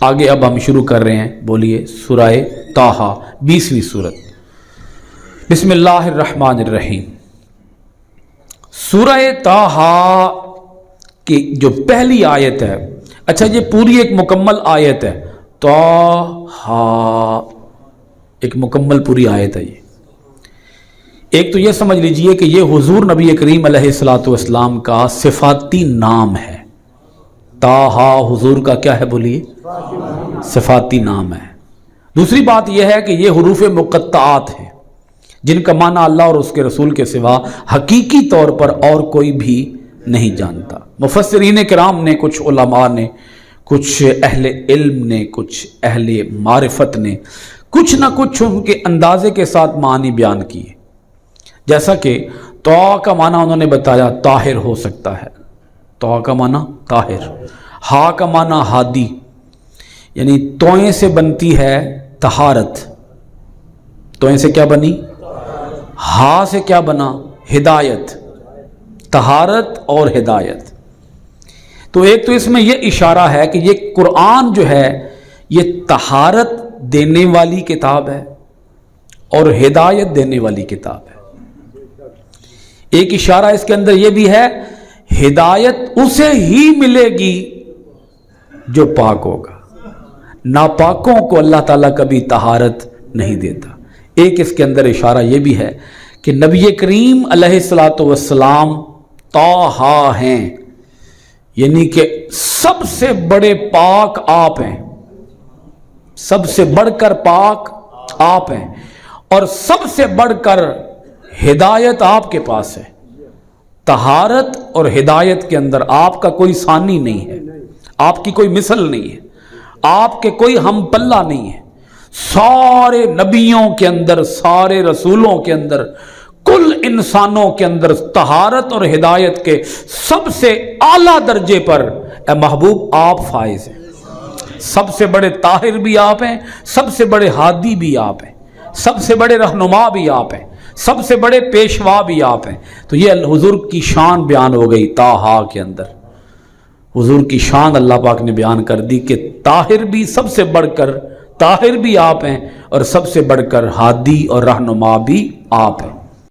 آگے اب ہم شروع کر رہے ہیں، بولیے سورہ طٰہٰ 20ویں سورت۔ بسم اللہ الرحمن الرحیم۔ سورہ طٰہٰ کی جو پہلی آیت ہے، اچھا یہ پوری ایک مکمل آیت ہے، طٰہٰ ایک مکمل پوری آیت ہے۔ یہ ایک تو یہ سمجھ لیجئے کہ یہ حضور نبی کریم علیہ السلام کا صفاتی نام ہے۔ طٰہٰ حضور کا کیا ہے، بولیے صفاتی نام ہے۔ دوسری بات یہ ہے کہ یہ حروف مقطعات ہیں جن کا معنی اللہ اور اس کے رسول کے سوا حقیقی طور پر اور کوئی بھی نہیں جانتا۔ مفسرین کرام نے، کچھ علماء نے، کچھ اہل علم نے، کچھ اہل معرفت نے کچھ نہ کچھ ان کے اندازے کے ساتھ معنی بیان کیے، جیسا کہ طٰہٰ کا معنی انہوں نے بتایا طاہر ہو سکتا ہے، طٰہٰ کا معنی طاہر، ہا کا معنی ہادی، یعنی توئیں سے بنتی ہے طہارت، توئیں سے کیا بنی، ہا سے کیا بنا، ہدایت، طہارت اور ہدایت۔ تو ایک تو اس میں یہ اشارہ ہے کہ یہ قرآن جو ہے یہ طہارت دینے والی کتاب ہے اور ہدایت دینے والی کتاب ہے۔ ایک اشارہ اس کے اندر یہ بھی ہے، ہدایت اسے ہی ملے گی جو پاک ہوگا، ناپاکوں کو اللہ تعالیٰ کبھی طہارت نہیں دیتا۔ ایک اس کے اندر اشارہ یہ بھی ہے کہ نبی کریم علیہ السلام طٰہٰ ہیں، یعنی کہ سب سے بڑے پاک آپ ہیں، سب سے بڑھ کر پاک آپ ہیں، اور سب سے بڑھ کر ہدایت آپ کے پاس ہے۔ طہارت اور ہدایت کے اندر آپ کا کوئی ثانی نہیں ہے، آپ کی کوئی مثل نہیں ہے، آپ کے کوئی ہم پلہ نہیں ہے۔ سارے نبیوں کے اندر، سارے رسولوں کے اندر، کل انسانوں کے اندر طہارت اور ہدایت کے سب سے اعلیٰ درجے پر اے محبوب آپ فائز ہیں۔ سب سے بڑے طاہر بھی آپ ہیں، سب سے بڑے ہادی بھی آپ ہیں، سب سے بڑے رہنما بھی آپ ہیں، سب سے بڑے پیشوا بھی آپ ہیں۔ تو یہ حضور کی شان بیان ہو گئی طٰہٰ کے اندر، حضور کی شان اللہ پاک نے بیان کر دی کہ طاہر بھی، سب سے بڑھ کر طاہر بھی آپ ہیں، اور سب سے بڑھ کر ہادی اور رہنما بھی آپ ہیں۔